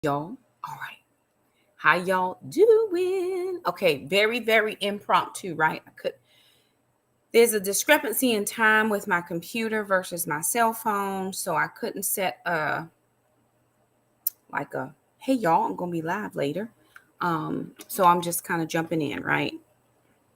Y'all. All right. How y'all doing? Okay, very, very impromptu, right? There's a discrepancy in time with my computer versus my cell phone, so I couldn't set a hey y'all, I'm gonna be live later. So I'm just kind of jumping in, right?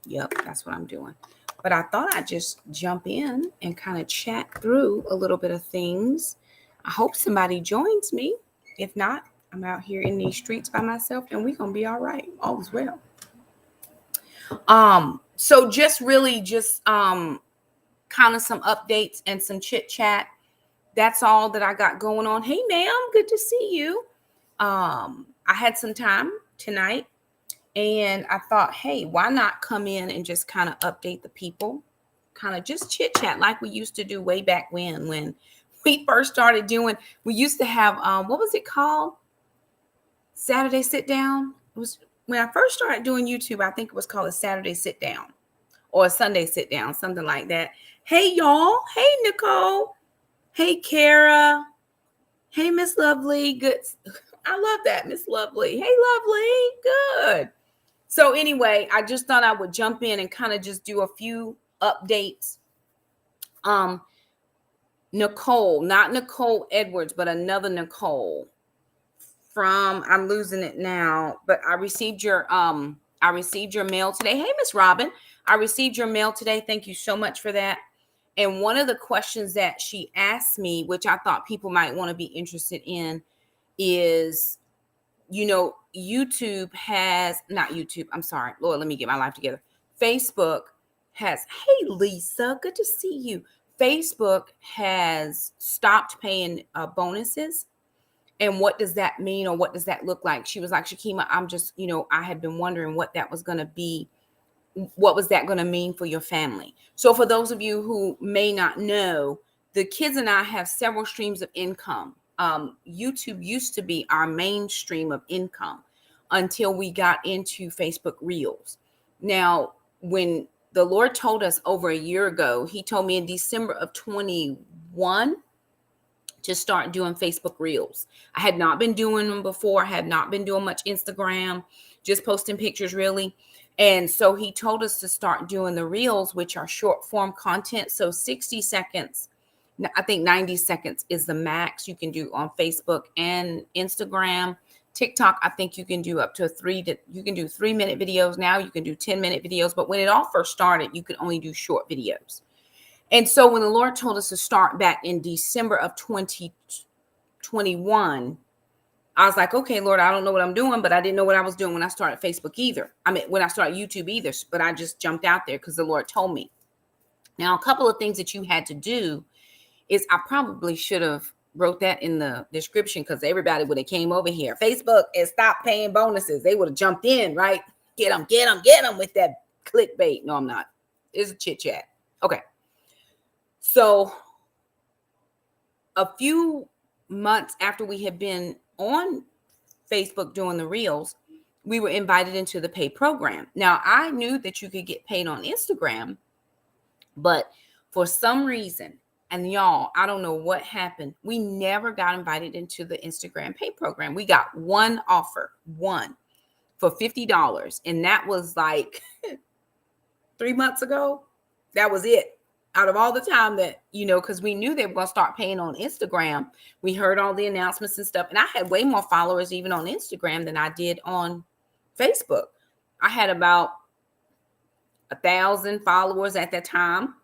Yep, that's what I'm doing. But I thought I'd just jump in and kind of chat through a little bit of things. I hope somebody joins me. If not, I'm out here in these streets by myself and we're gonna be all right. All is well. So just really just kind of some updates and some chit chat. That's all that I got going on. Hey ma'am, good to see you. I had some time tonight and I thought, hey, why not come in and just kind of update the people? Kind of just chit chat like we used to do way back when we first started doing, we used to have what was it called? Saturday sit down. It was when I first started doing YouTube, I think it was called a Saturday sit down or a Sunday sit down, something like that. Hey y'all. Hey Nicole. Hey Kara. Hey Miss Lovely. Good. I love that, Miss Lovely. Hey Lovely. Good. So anyway, I just thought I would jump in and kind of just do a few updates. Nicole, not Nicole Edwards, but another Nicole from, I'm losing it now, but I received your mail today. Hey, Miss Robin, I received your mail today. Thank you so much for that. And one of the questions that she asked me, which I thought people might want to be interested in, is, YouTube has, not YouTube, I'm sorry, Lord, let me get my life together. Facebook has, hey, Lisa, good to see you. Facebook has stopped paying bonuses. And what does that mean, or what does that look like? She was like, Shakima, I'm just, I had been wondering what that was going to be. What was that going to mean for your family? So for those of you who may not know, the kids and I have several streams of income. YouTube used to be our main stream of income until we got into Facebook Reels. Now, when the Lord told us over a year ago, he told me in December of 21 to start doing Facebook Reels. I had not been doing them before. I had not been doing much Instagram, just posting pictures really. And so he told us to start doing the Reels, which are short form content. So 60 seconds, I think 90 seconds is the max you can do on Facebook and Instagram. TikTok, I think you can do up to you can do 3-minute videos. Now you can do 10-minute videos. But when it all first started, you could only do short videos. And so when the Lord told us to start back in December of 2021, I was like, okay, Lord, I don't know what I'm doing, but I didn't know what I was doing when I started Facebook either. I mean, when I started YouTube either, but I just jumped out there because the Lord told me. Now, a couple of things that you had to do is I probably should have wrote that in the description because everybody would have came over here. Facebook is stop paying bonuses. They would have jumped in, right? Get them with that clickbait. No, I'm not. It's a chit chat. Okay. So a few months after we had been on Facebook doing the Reels, we were invited into the paid program. Now, I knew that you could get paid on Instagram, but for some reason, and y'all, I don't know what happened, we never got invited into the Instagram paid program. We got one offer, for $50. And that was like 3 months ago. That was it. Out of all the time that, because we knew they were going to start paying on Instagram, we heard all the announcements and stuff. And I had way more followers even on Instagram than I did on Facebook. I had about 1,000 followers at that time.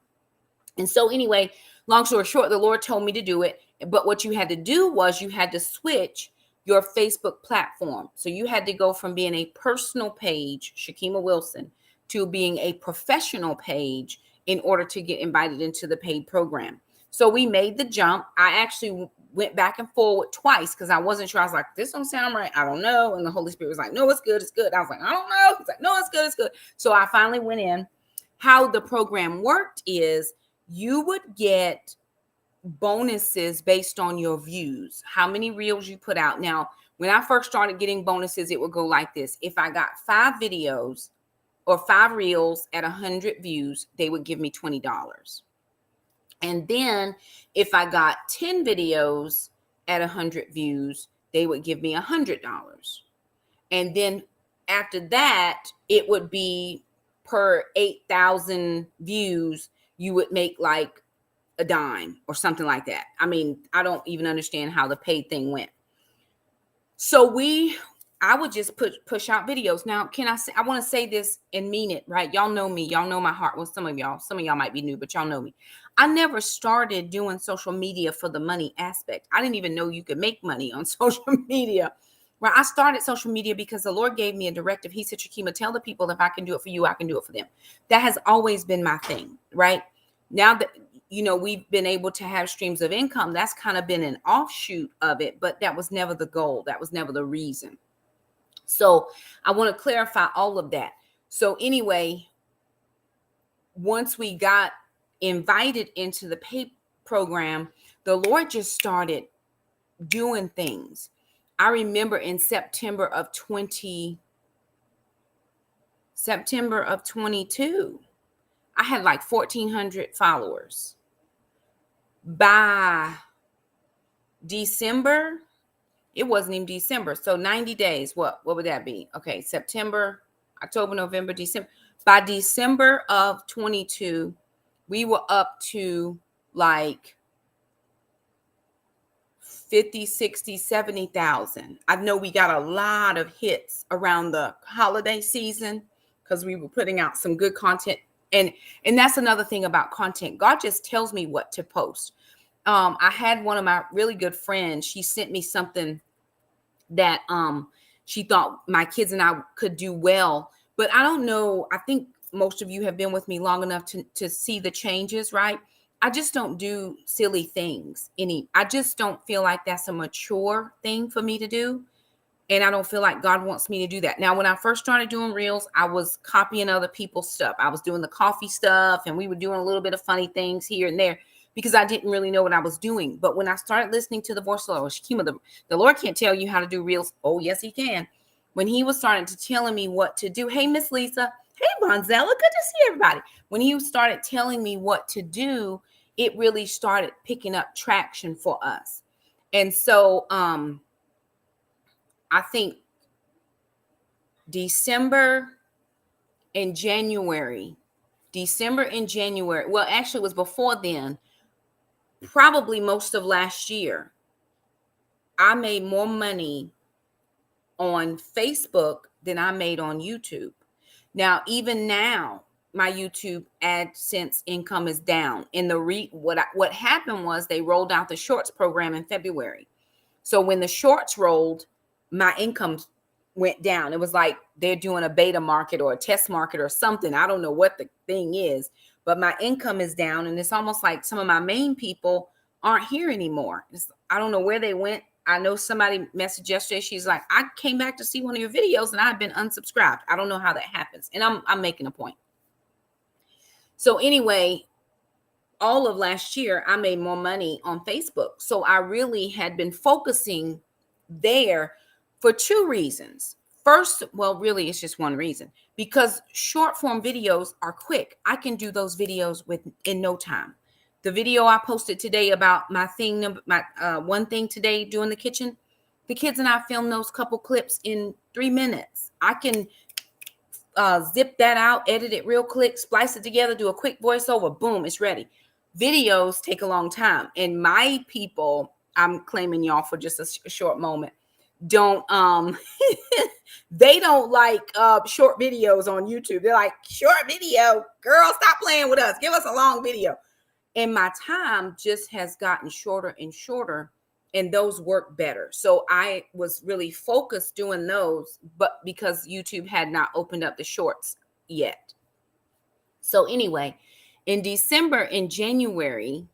And so anyway, long story short, the Lord told me to do it. But what you had to do was you had to switch your Facebook platform. So you had to go from being a personal page, Shakima Wilson, to being a professional page in order to get invited into the paid program. So we made the jump. I actually went back and forward twice because I wasn't sure. I was like, this don't sound right. I don't know. And the Holy Spirit was like, no, it's good. It's good. I was like, I don't know. He's like, no, it's good. It's good. So I finally went in. How the program worked is you would get bonuses based on your views, how many reels you put out. Now, when I first started getting bonuses, it would go like this. If I got 5 videos or 5 reels at 100 views, they would give me $20. And then if I got 10 videos at 100 views, they would give me $100. And then after that, it would be per 8,000 views, you would make like a dime or something like that. I mean, I don't even understand how the paid thing went. So I would just push out videos. Now, I want to say this and mean it, right? Y'all know me. Y'all know my heart. Well, some of y'all might be new, but y'all know me. I never started doing social media for the money aspect. I didn't even know you could make money on social media. Right? I started social media because the Lord gave me a directive. He said, Shakima, tell the people if I can do it for you, I can do it for them. That has always been my thing, right? Now that, we've been able to have streams of income, that's kind of been an offshoot of it, but that was never the goal. That was never the reason. So I want to clarify all of that. So anyway, once we got invited into the pay program, the Lord just started doing things. I remember in September of 22, I had like 1,400 followers. By December, it wasn't even December. So 90 days, what would that be? Okay, September, October, November, December. By December of 22, we were up to like 50, 60, 70,000. I know we got a lot of hits around the holiday season because we were putting out some good content. And that's another thing about content. God just tells me what to post. I had one of my really good friends. She sent me something that she thought my kids and I could do well. But I don't know. I think most of you have been with me long enough to see the changes, right? I just don't do silly things. I just don't feel like that's a mature thing for me to do. And I don't feel like God wants me to do that. Now, when I first started doing reels, I was copying other people's stuff. I was doing the coffee stuff and we were doing a little bit of funny things here and there because I didn't really know what I was doing. But when I started listening to the voice of the Lord, Shakima, the Lord can't tell you how to do reels. Oh, yes, he can. When he was starting to telling me what to do. Hey, Miss Lisa. Hey, Bonzella. Good to see everybody. When he started telling me what to do, it really started picking up traction for us. And so, I think December and January, well, actually it was before then, probably most of last year, I made more money on Facebook than I made on YouTube. Now, even now, my YouTube AdSense income is down. And what happened was they rolled out the shorts program in February. So when the shorts rolled, my income went down. It was like they're doing a beta market or a test market or something. I don't know what the thing is, but my income is down. And it's almost like some of my main people aren't here anymore. I don't know where they went. I know somebody messaged yesterday. She's like, I came back to see one of your videos and I've been unsubscribed. I don't know how that happens. And I'm making a point. So anyway, all of last year, I made more money on Facebook. So I really had been focusing there for two reasons. First, well, really, it's just one reason, because short form videos are quick. I can do those videos in no time. The video I posted today about my one thing today doing the kitchen, the kids and I filmed those couple clips in 3 minutes. I can zip that out, edit it real quick, splice it together, do a quick voiceover, boom, it's ready. Videos take a long time. And my people, I'm claiming y'all for just a short moment, don't they don't like short videos on YouTube. They're like, short video, girl, stop playing with us, give us a long video. And my time just has gotten shorter and shorter, and those work better. So I was really focused doing those, but because YouTube had not opened up the shorts yet. So anyway, in December and January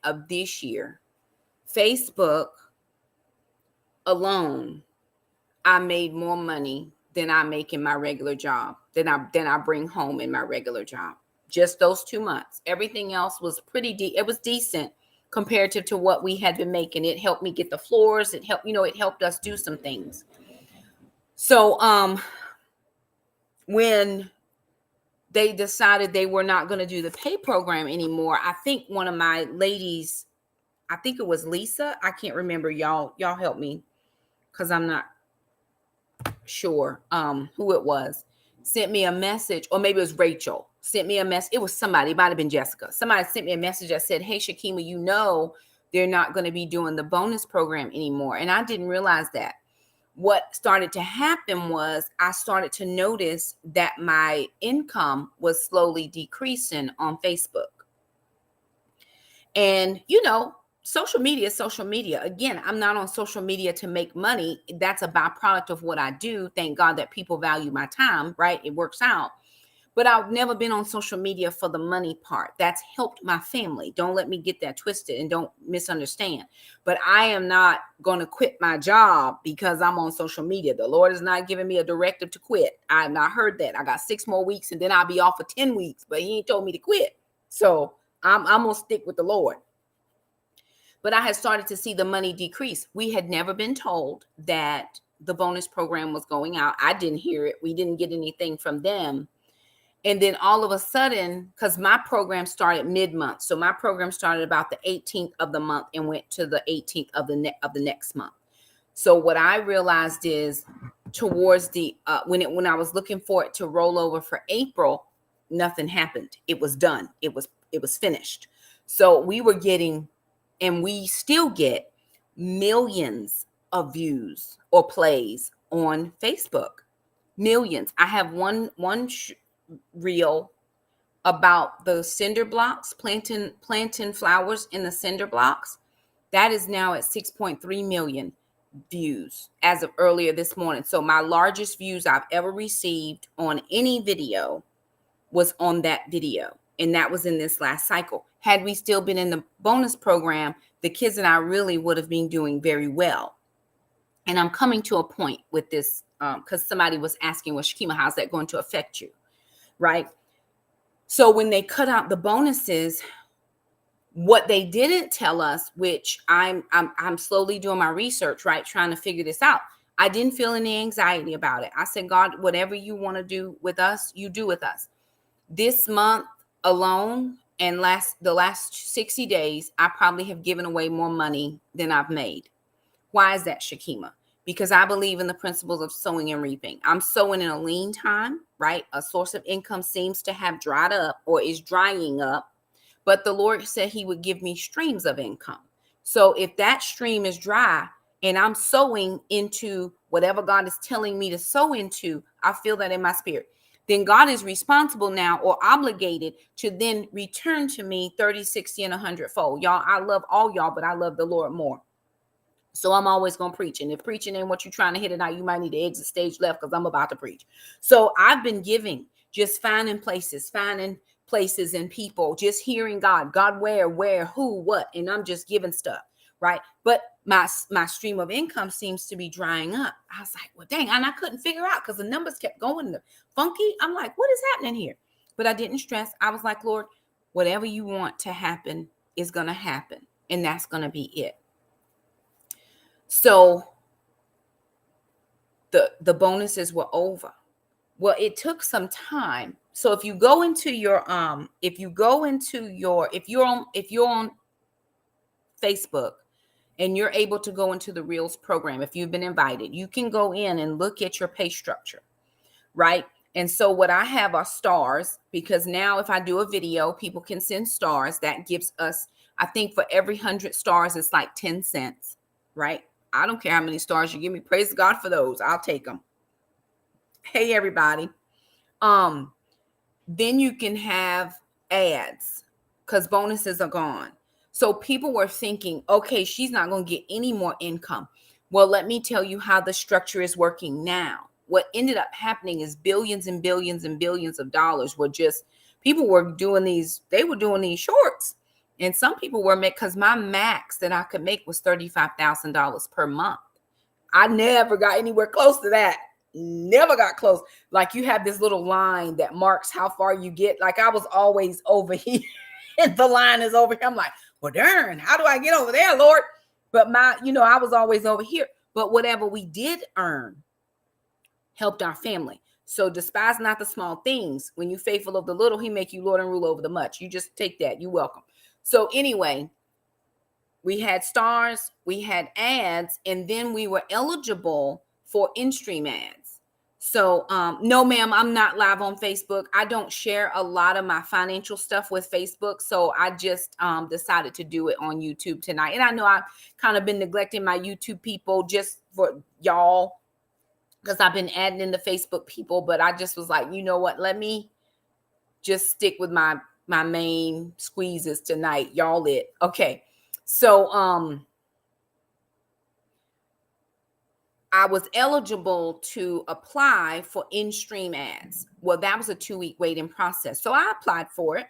of this year, Facebook alone, I made more money than I make in my regular job, than I bring home in my regular job. Just those 2 months. Everything else was it was decent comparative to what we had been making. It helped me get the floors. It helped us do some things. So when they decided they were not going to do the pay program anymore, I think one of my ladies I think it was Lisa. I can't remember. Y'all help me because I'm not sure who it was. Sent me a message, or maybe it was Rachel. Sent me a message. It was somebody. It might have been Jessica. Somebody sent me a message that said, "Hey, Shakima, they're not going to be doing the bonus program anymore." And I didn't realize that. What started to happen was I started to notice that my income was slowly decreasing on Facebook. And, social media is social media. Again, I'm not on social media to make money. That's a byproduct of what I do. Thank God that people value my time, right? It works out. But I've never been on social media for the money part. That's helped my family. Don't let me get that twisted and don't misunderstand. But I am not going to quit my job because I'm on social media. The Lord is not giving me a directive to quit. I have not heard that. I got 6 more weeks and then I'll be off for 10 weeks, but he ain't told me to quit. So I'm going to stick with the Lord. But I had started to see the money decrease. We had never been told that the bonus program was going out. I didn't hear it. We didn't get anything from them. And then all of a sudden, because my program started mid-month. So my program started about the 18th of the month and went to the 18th of the next month. So what I realized is towards the when I was looking for it to roll over for April, nothing happened. It was done. It was finished. So we were getting, and we still get, millions of views or plays on Facebook. Millions. I have one reel about the cinder blocks, planting flowers in the cinder blocks. That is now at 6.3 million views as of earlier this morning. So my largest views I've ever received on any video was on that video. And that was in this last cycle. Had we still been in the bonus program, the kids and I really would have been doing very well. And I'm coming to a point with this because somebody was asking, well, Shakima, how's that going to affect you? Right? So when they cut out the bonuses, what they didn't tell us, which I'm slowly doing my research, right, trying to figure this out. I didn't feel any anxiety about it. I said, God, whatever you want to do with us, you do with us. This month alone and the last 60 days, I probably have given away more money than I've made. Why is that, Shakima? Because I believe in the principles of sowing and reaping. I'm sowing in a lean time, right? A source of income seems to have dried up or is drying up, but the Lord said he would give me streams of income. So if that stream is dry and I'm sowing into whatever God is telling me to sow into, I feel that in my spirit. Then God is responsible now or obligated to then return to me 30, 60, and 100-fold. Y'all, I love all y'all, but I love the Lord more. So I'm always going to preach. And if preaching ain't what you're trying to hit it out, you might need to exit stage left because I'm about to preach. So I've been giving, just finding places and people, just hearing God, where, who, what, and I'm just giving stuff, right? But my stream of income seems to be drying up. I was like, well, dang, and I couldn't figure out because the numbers kept going funky. I'm like, what is happening here? But I didn't stress. I was like, Lord, whatever you want to happen is going to happen. And that's going to be it. So the bonuses were over. Well, it took some time. So if you go into your if you're on Facebook and you're able to go into the Reels program, if you've been invited, you can go in and look at your pay structure, right? And so what I have are stars, because now if I do a video, people can send stars. That gives us, I think for every 100 stars, it's like 10 cents, right? I don't care how many stars you give me. Praise God for those. I'll take them. Hey, everybody. Then you can have ads because bonuses are gone. So people were thinking, okay, she's not going to get any more income. Well, let me tell you how the structure is working now. What ended up happening is billions and billions and billions of dollars were just, people were doing these shorts. And some people were because my max that I could make was $35,000 per month. I never got anywhere close to that. Never got close. Like you have this little line that marks how far you get. Like I was always over here and the line is over here. I'm like, well, darn, how do I get over there, Lord? But I was always over here. But whatever we did earn helped our family. So despise not the small things. When you faithful of the little, he make you Lord and rule over the much. You just take that. You're welcome. So anyway, we had stars, we had ads, and then we were eligible for InStream Ads. So no, ma'am, I'm not live on Facebook. I don't share a lot of my financial stuff with Facebook. So I just decided to do it on YouTube tonight. And I know I've kind of been neglecting my YouTube people just for y'all, because I've been adding in the Facebook people, but I just was like, you know what, let me just stick with my main squeezes tonight. Y'all it. Okay. So I was eligible to apply for InStream Ads. Well, that was a 2-week waiting process. So I applied for it.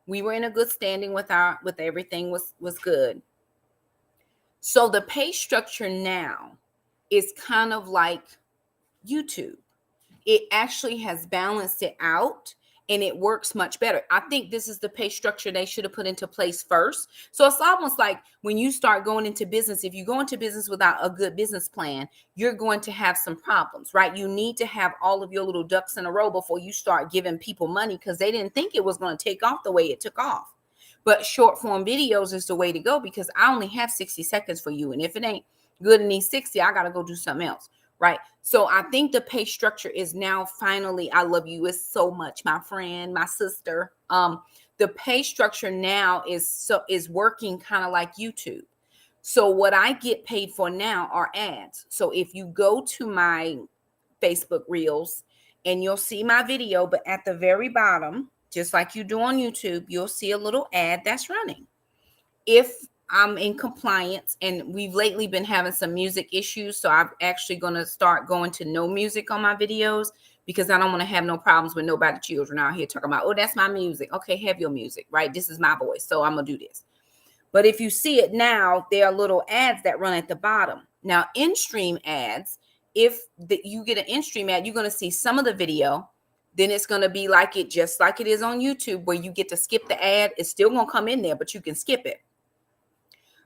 We were in a good standing with everything was good. So the pay structure now is kind of like YouTube. It actually has balanced it out and it works much better. I think this is the pay structure they should have put into place first. So it's almost like when you start going into business, if you go into business without a good business plan, you're going to have some problems, right? You need to have all of your little ducks in a row before you start giving people money, because they didn't think it was going to take off the way it took off. But short form videos is the way to go, because I only have 60 seconds for you. And if it ain't good in these 60, I got to go do something else. Right. So I think the pay structure is now finally, I love you is so much, my friend, my sister. The pay structure now is working kind of like YouTube. So what I get paid for now are ads. So if you go to my Facebook Reels and you'll see my video, but at the very bottom, just like you do on YouTube, you'll see a little ad that's running. If I'm in compliance, and we've lately been having some music issues, so I'm actually going to start going to no music on my videos, because I don't want to have no problems with nobody children out here talking about, oh, that's my music. Okay, have your music, right? This is my voice, so I'm going to do this. But if you see it now, there are little ads that run at the bottom. Now, InStream Ads, if you get an InStream ad, you're going to see some of the video. Then it's going to be like it, just like it is on YouTube, where you get to skip the ad. It's still going to come in there, but you can skip it.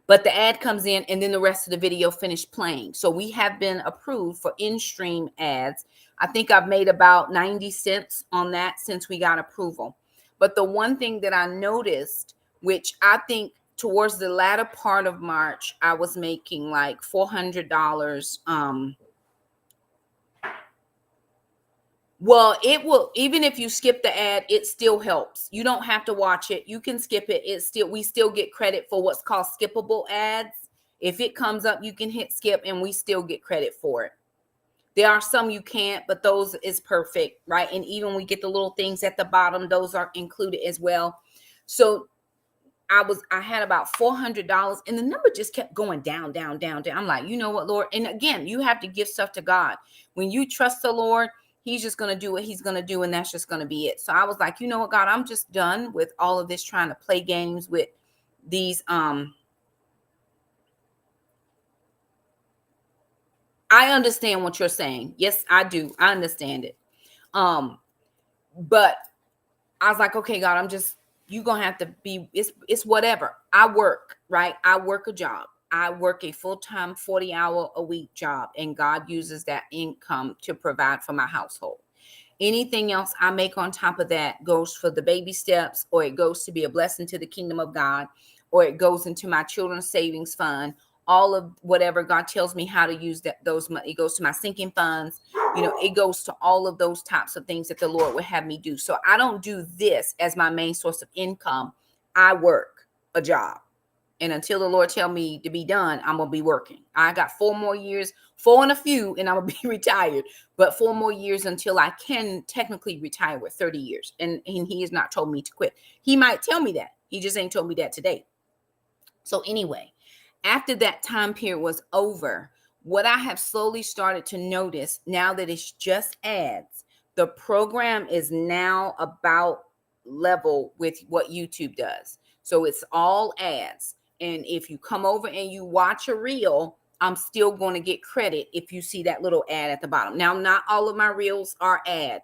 But the ad comes in and then the rest of the video finished playing. So we have been approved for InStream Ads. I think I've made about 90 cents on that since we got approval. But the one thing that I noticed, which I think towards the latter part of March, I was making like $400. Well, it will, even if you skip the ad, it still helps. You don't have to watch it. You can skip it. We still get credit for what's called skippable ads. If it comes up, you can hit skip and we still get credit for it. There are some you can't, but those is perfect, right? And even we get the little things at the bottom, those are included as well. So I had about $400 and the number just kept going down, down, down, down. I'm like, you know what, Lord? And again, you have to give stuff to God. When you trust the Lord, He's just going to do what He's going to do. And that's just going to be it. So I was like, you know what, God, I'm just done with all of this trying to play games with these. I understand what you're saying. Yes, I do. I understand it. But I was like, okay, God, you're going to have to be, it's whatever. I work, right? I work a job. I work a full-time 40-hour-a-week job, and God uses that income to provide for my household. Anything else I make on top of that goes for the baby steps, or it goes to be a blessing to the kingdom of God, or it goes into my children's savings fund. All of whatever God tells me how to use those money, it goes to my sinking funds. It goes to all of those types of things that the Lord would have me do. So I don't do this as my main source of income. I work a job. And until the Lord tell me to be done, I'm going to be working. I got 4 more years, 4 and a few, and I'm going to be retired. But 4 more years until I can technically retire with 30 years. And He has not told me to quit. He might tell me that. He just ain't told me that today. So anyway, after that time period was over, what I have slowly started to notice now that it's just ads, the program is now about level with what YouTube does. So it's all ads. And if you come over and you watch a reel, I'm still going to get credit if you see that little ad at the bottom. Now, not all of my reels are ad,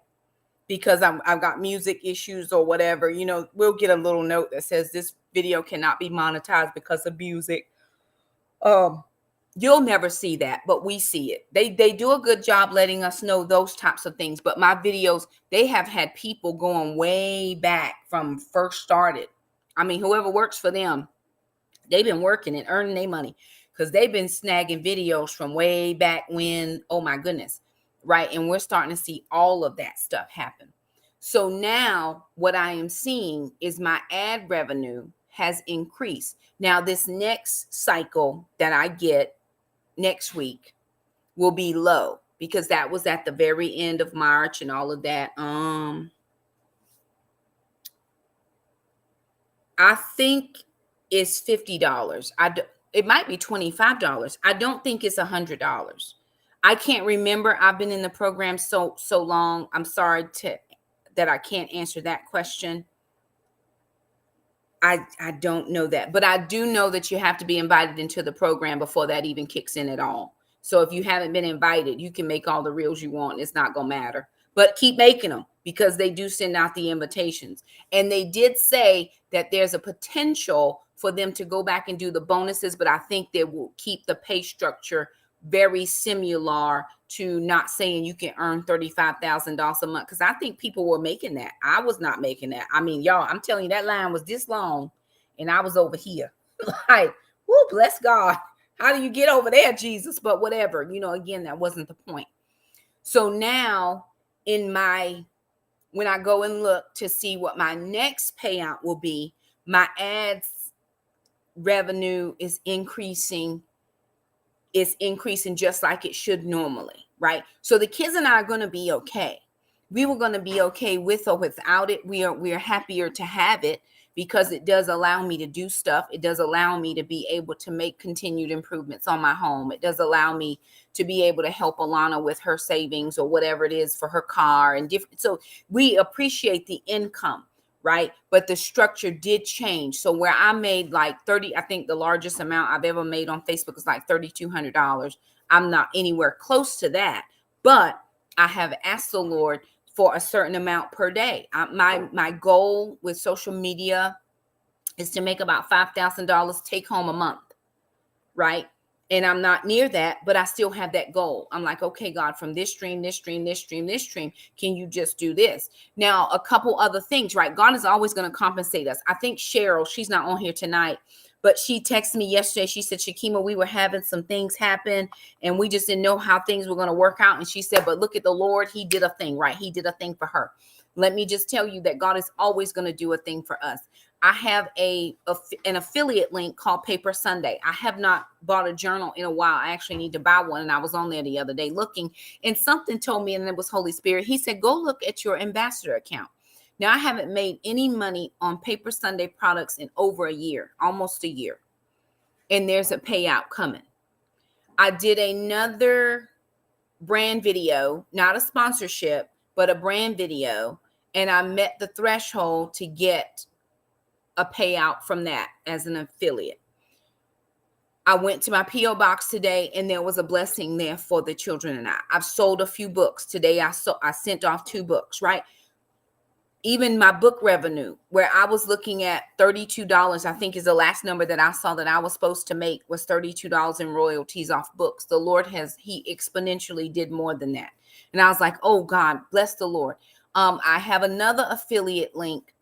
because I've got music issues or whatever. We'll get a little note that says this video cannot be monetized because of music. You'll never see that, but we see it. They do a good job letting us know those types of things. But my videos, they have had people going way back from first started. I mean, whoever works for them, They've been working and earning their money because they've been snagging videos from way back when. Oh my goodness. Right. And we're starting to see all of that stuff happen. So now what I am seeing is my ad revenue has increased. Now, this next cycle that I get next week will be low because that was at the very end of March and all of that. I think it's $50. It might be $25. I don't think it's $100. I can't remember. I've been in the program so long. I'm sorry that I can't answer that question. I don't know that, but I do know that you have to be invited into the program before that even kicks in at all. So if you haven't been invited, you can make all the reels you want. It's not going to matter, but keep making them because they do send out the invitations. And they did say that there's a potential for them to go back and do the bonuses, but I think they will keep the pay structure very similar to not saying you can earn $35,000 a month. Because I think people were making that. I was not making that. I mean, y'all, I'm telling you, that line was this long and I was over here. Like, whoo, bless God. How do you get over there, Jesus? But whatever, again, that wasn't the point. So now when I go and look to see what my next payout will be, my ads revenue is increasing. It's increasing just like it should normally, right? So the kids and I are going to be okay. We were going to be okay with or without it. We are happier to have it because it does allow me to do stuff. It does allow me to be able to make continued improvements on my home. It does allow me to be able to help Alana with her savings or whatever it is for her car and different. So we appreciate the income, right? But the structure did change. So where I made like 30, I think the largest amount I've ever made on Facebook is like $3,200. I'm not anywhere close to that, but I have asked the Lord for a certain amount per day. My goal with social media is to make about $5,000 take home a month, right? And I'm not near that, but I still have that goal. I'm like, okay, God, from this stream, can you just do this? Now, a couple other things, right? God is always going to compensate us. I think Cheryl, she's not on here tonight, but she texted me yesterday. She said, Shakima, we were having some things happen and we just didn't know how things were going to work out. And she said, but look at the Lord. He did a thing, right? He did a thing for her. Let me just tell you that God is always going to do a thing for us. I have an affiliate link called Paper Sunday. I have not bought a journal in a while. I actually need to buy one. And I was on there the other day looking, and something told me, and it was Holy Spirit. He said, go look at your ambassador account. Now, I haven't made any money on Paper Sunday products in over a year, almost a year. And there's a payout coming. I did another brand video, not a sponsorship, but a brand video. And I met the threshold to get a payout from that as an affiliate. I went to my P.O. box today and there was a blessing there for the children and I. I've sold a few books. Today I sent off 2 books, right? Even my book revenue, where I was looking at $32, I think is the last number that I saw that I was supposed to make, was $32 in royalties off books. The Lord he exponentially did more than that. And I was like, oh God, bless the Lord. I have another affiliate link.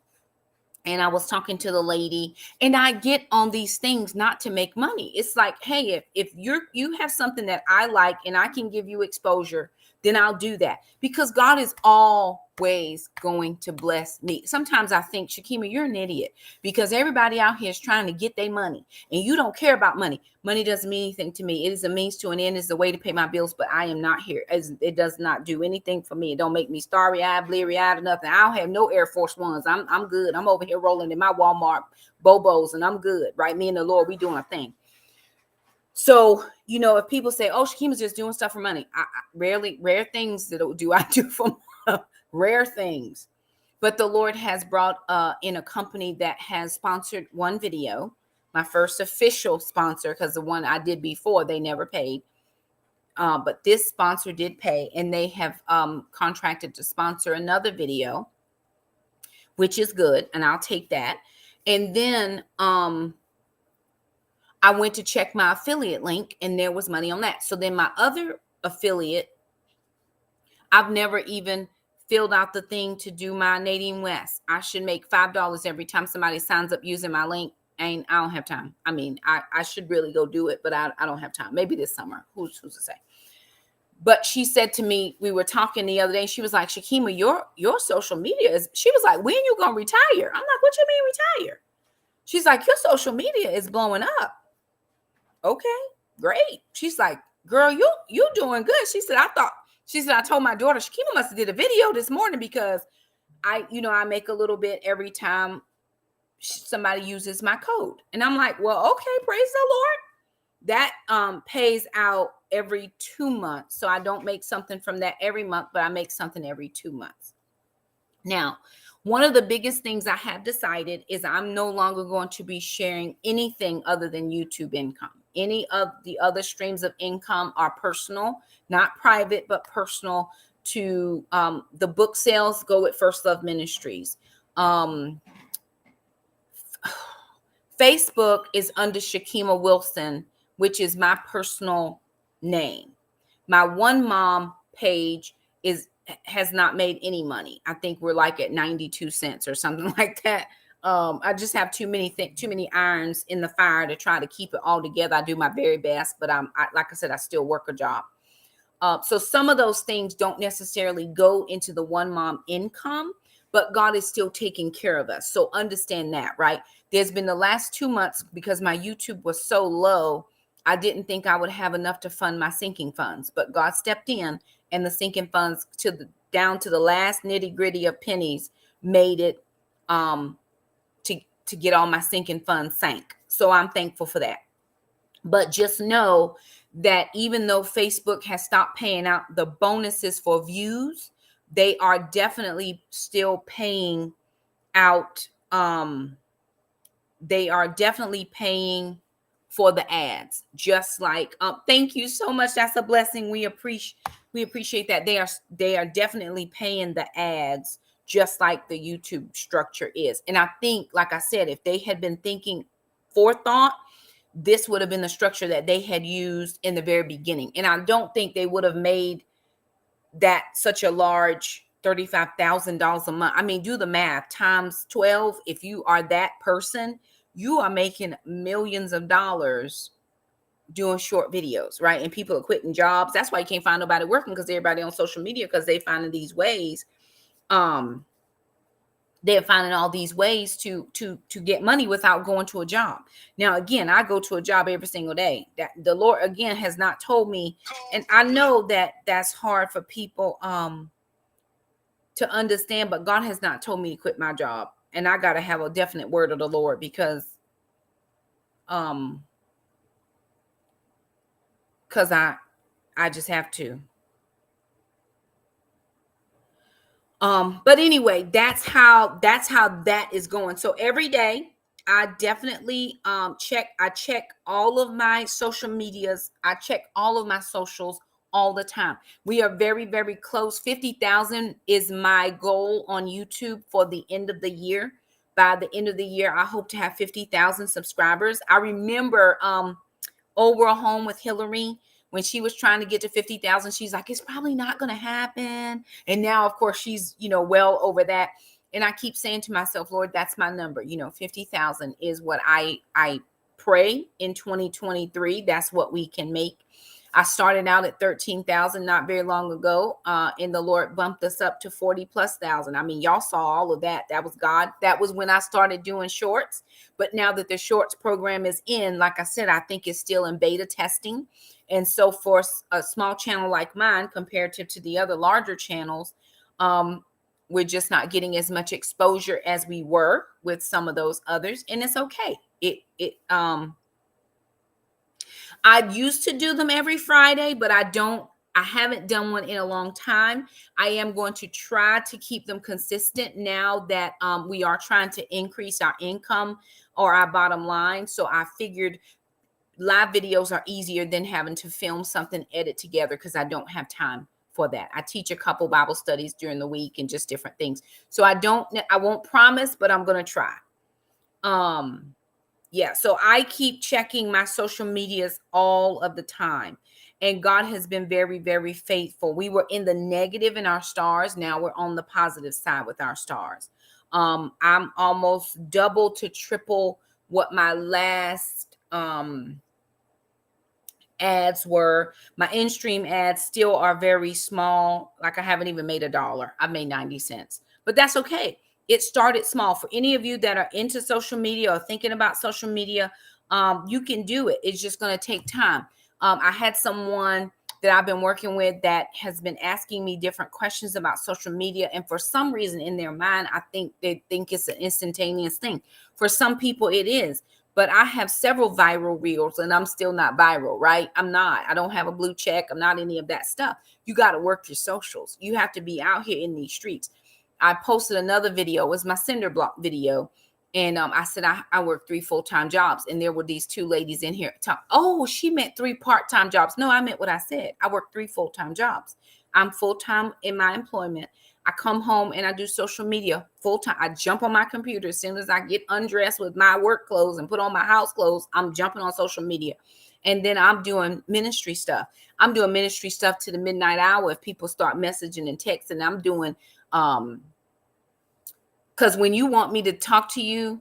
And I was talking to the lady, and I get on these things not to make money. It's like, hey, if you have something that I like and I can give you exposure, then I'll do that because God is always going to bless me. Sometimes I think, Shakima, you're an idiot because everybody out here is trying to get their money and you don't care about money. Money doesn't mean anything to me. It is a means to an end. It's a way to pay my bills, but I am not here. It does not do anything for me. It don't make me starry-eyed, bleary-eyed or nothing. I don't have no Air Force Ones. I'm good. I'm over here rolling in my Walmart Bobos and I'm good, right? Me and the Lord, we doing a thing. So, if people say, oh, Shakima's just doing stuff for money, rare things that do I do for rare things. But the Lord has brought in a company that has sponsored one video, my first official sponsor, because the one I did before, they never paid. But this sponsor did pay, and they have contracted to sponsor another video, which is good, and I'll take that. And then I went to check my affiliate link and there was money on that. So then my other affiliate, I've never even filled out the thing to do my Nadine West. I should make $5 every time somebody signs up using my link. I don't have time. I mean, I should really go do it, but I don't have time. Maybe this summer. Who's to say? But she said to me, we were talking the other day. She was like, Shakima, your social media is. She was like, when you gonna retire? I'm like, what you mean retire? She's like, your social media is blowing up. Okay, great. She's like, girl, you doing good. She said, I told my daughter, Shakima must have did a video this morning because I make a little bit every time somebody uses my code. And I'm like, well, okay, praise the Lord. That pays out every 2 months. So I don't make something from that every month, but I make something every 2 months. Now, one of the biggest things I have decided is I'm no longer going to be sharing anything other than YouTube income. Any of the other streams of income are personal, not private, but personal. To the book sales go with First Love Ministries. Facebook is under Shakima Wilson, which is my personal name. My One Mom page has not made any money. I think we're like at 92 cents or something like that. I just have too many irons in the fire to try to keep it all together. I do my very best, but like I said, I still work a job. So some of those things don't necessarily go into the One Mom income, but God is still taking care of us. So understand that, right? There's been the last 2 months because my YouTube was so low, I didn't think I would have enough to fund my sinking funds, but God stepped in and the sinking funds down to the last nitty gritty of pennies made it to get all my sinking funds sank. So I'm thankful for that. But just know that even though Facebook has stopped paying out the bonuses for views, they are definitely still paying out. They are definitely paying for the ads. Just like, thank you so much. That's a blessing. We appreciate that. They are definitely paying the ads just like the YouTube structure is. And I think, like I said, if they had been thinking forethought, this would have been the structure that they had used in the very beginning. And I don't think they would have made that such a large $35,000 a month. I mean, do the math times 12. If you are that person, you are making millions of dollars doing short videos, right? And people are quitting jobs. That's why you can't find nobody working, because everybody on social media, because they finding these ways. They're finding all these ways to get money without going to a job. Now, again, I go to a job every single day. That the Lord, again, has not told me. And I know that that's hard for people to understand, but God has not told me to quit my job. And I got to have a definite word of the Lord, because I just have to. But anyway, that's how that is going. So every day I definitely check all of my social medias. I check all of my socials all the time. We are very, very close. 50,000 is my goal on YouTube for the end of the year. By the end of the year, I hope to have 50,000 subscribers. I remember Over a Home with Hillary, when she was trying to get to 50,000, she's like, it's probably not going to happen. And now, of course, she's, well over that. And I keep saying to myself, Lord, that's my number. 50,000 is what I pray in 2023. That's what we can make. I started out at 13,000 not very long ago. And the Lord bumped us up to 40,000+. I mean, y'all saw all of that. That was God. That was when I started doing shorts. But now that the shorts program is in, like I said, I think it's still in beta testing. And so for a small channel like mine, comparative to the other larger channels, we're just not getting as much exposure as we were with some of those others. And it's okay. I used to do them every Friday, but I haven't done one in a long time. I am going to try to keep them consistent now that we are trying to increase our income or our bottom line. So I figured live videos are easier than having to film something, edit together, because I don't have time for that. I teach a couple Bible studies during the week and just different things. So I won't promise, but I'm going to try. Yeah, so I keep checking my social medias all of the time. And God has been very, very faithful. We were in the negative in our stars. Now we're on the positive side with our stars. I'm almost double to triple what my last ads were. My InStream ads still are very small. Like I haven't even made $1. I've made 90 cents, but that's okay. It started small. For any of you that are into social media or thinking about social media, you can do it. It's just going to take time. I had someone that I've been working with that has been asking me different questions about social media. And for some reason in their mind, I think they think it's an instantaneous thing. For some people it is. But I have several viral reels and I'm still not viral, right? I'm not. I don't have a blue check. I'm not any of that stuff. You got to work your socials. You have to be out here in these streets. I posted another video. It was my cinder block video. And I said, I work 3 full-time jobs. And there were these 2 ladies in here. Oh, she meant 3 part-time jobs. No, I meant what I said. I work 3 full-time jobs. I'm full-time in my employment. I come home and I do social media full time. I jump on my computer as soon as I get undressed with my work clothes and put on my house clothes. I'm jumping on social media. And then I'm doing ministry stuff. I'm doing ministry stuff to the midnight hour. If people start messaging and texting, I'm doing, because when you want me to talk to you,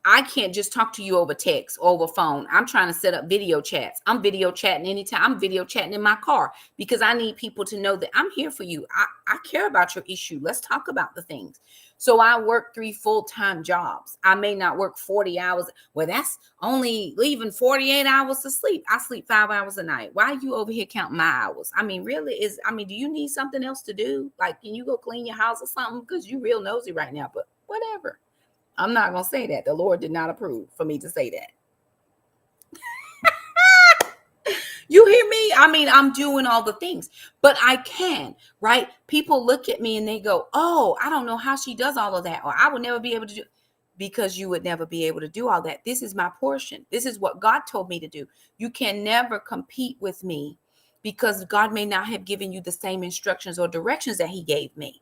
I can't just talk to you over text, over phone. I'm trying to set up video chats. I'm video chatting anytime. I'm video chatting in my car because I need people to know that I'm here for you. I care about your issue. Let's talk about the things. So I work 3 full-time jobs. I may not work 40 hours. Well, that's only leaving 48 hours to sleep. I sleep 5 hours a night. Why are you over here counting my hours? I mean, really do you need something else to do? Like, can you go clean your house or something? Because you real nosy right now, but whatever. I'm not going to say that. The Lord did not approve for me to say that. You hear me? I mean, I'm doing all the things, but I can, right? People look at me and they go, oh, I don't know how she does all of that. Or I would never be able to do, because you would never be able to do all that. This is my portion. This is what God told me to do. You can never compete with me because God may not have given you the same instructions or directions that he gave me.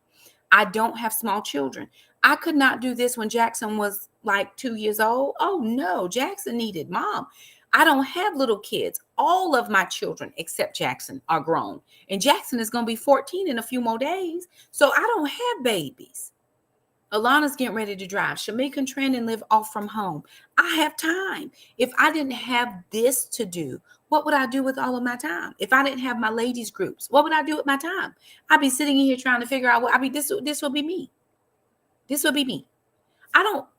I don't have small children. I could not do this when Jackson was like 2 years old. Oh no, Jackson needed mom. I don't have little kids. All of my children except Jackson are grown. And Jackson is going to be 14 in a few more days. So I don't have babies. Alana's getting ready to drive. Shamika and Trandon live off from home. I have time. If I didn't have this to do, what would I do with all of my time? If I didn't have my ladies groups, what would I do with my time? I'd be sitting in here trying to figure out this will be me. This will be me.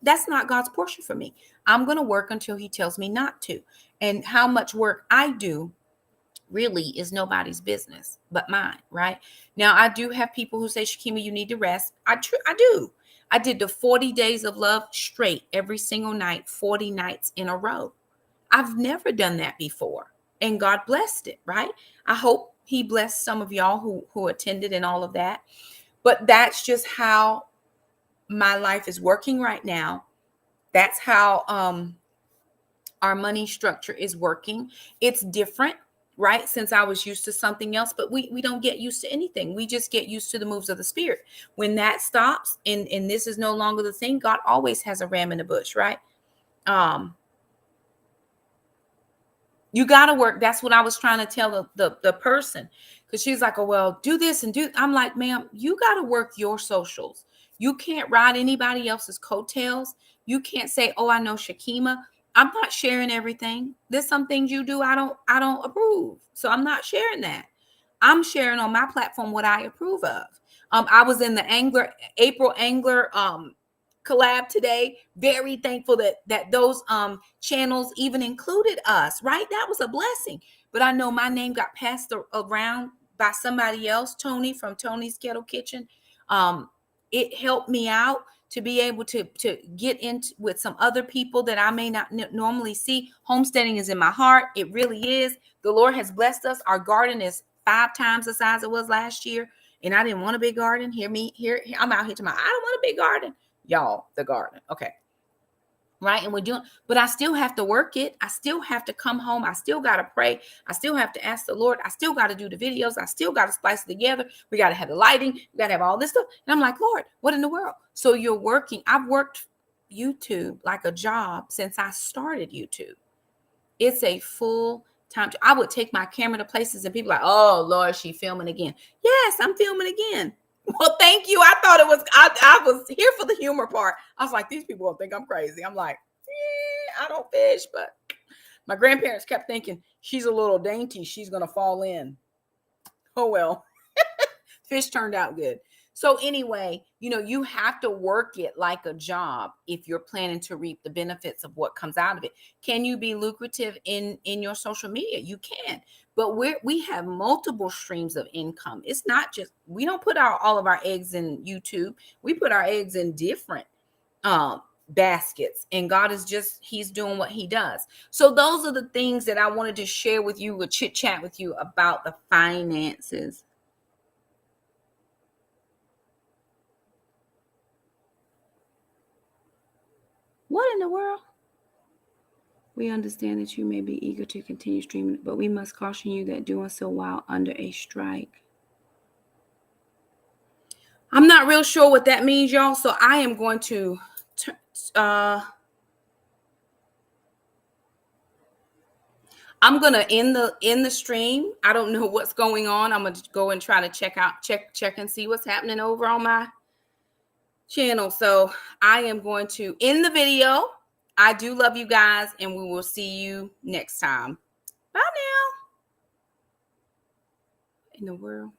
That's not God's portion for me. I'm going to work until he tells me not to. And how much work I do really is nobody's business but mine, right? Now, I do have people who say, Shakima, you need to rest. I do. I did the 40 days of love straight every single night, 40 nights in a row. I've never done that before. And God blessed it, right? I hope he blessed some of y'all who attended and all of that. But that's just how my life is working right now. That's how our money structure is working. It's different, right? Since I was used to something else, but we don't get used to anything. We just get used to the moves of the spirit. When that stops and this is no longer the thing, God always has a ram in the bush, right? You got to work. That's what I was trying to tell the person, because she's like, oh, well, do this and do. I'm like, ma'am, you got to work your socials. You can't ride anybody else's coattails. You can't say, oh, I know Shakima. I'm not sharing everything. There's some things you do I don't approve. So I'm not sharing that. I'm sharing on my platform what I approve of. I was in the April Angler collab today. Very thankful that those channels even included us, right? That was a blessing. But I know my name got passed around by somebody else, Tony from Tony's Kettle Kitchen. It helped me out to be able to get in with some other people that I may not normally see. Homesteading is in my heart. It really is. The Lord has blessed us. Our garden is 5 times the size it was last year. And I didn't want a big garden. Hear me here. I'm out here tomorrow. I don't want a big garden. Y'all, the garden. Okay. Right. And we're doing, but I still have to work it. I still have to come home. I still got to pray. I still have to ask the Lord. I still got to do the videos. I still got to splice it together. We got to have the lighting. We got to have all this stuff. And I'm like, Lord, what in the world? So you're working. I've worked YouTube like a job since I started YouTube. It's a full time. I would take my camera to places and people like, oh Lord, she filming again. Yes, I'm filming again. Well, thank you. I thought it was, I was here for the humor part. I was like, these people will think I'm crazy. I'm like, I don't fish, but my grandparents kept thinking she's a little dainty. She's going to fall in. Oh, well, fish turned out good. So anyway, you have to work it like a job if you're planning to reap the benefits of what comes out of it. Can you be lucrative in your social media? You can, but we have multiple streams of income. It's not just, we don't put all of our eggs in YouTube. We put our eggs in different baskets, and God is he's doing what he does. So those are the things that I wanted to share with you, chit chat with you about the finances. What in the world? We understand that you may be eager to continue streaming, but we must caution you that doing so while under a strike. I'm not real sure what that means, y'all. So I am going to I'm gonna end the stream. I don't know what's going on. I'm gonna go and try to check and see what's happening over on my channel. So I am going to end the video. I do love you guys, and we will see you next time. Bye now. In the world.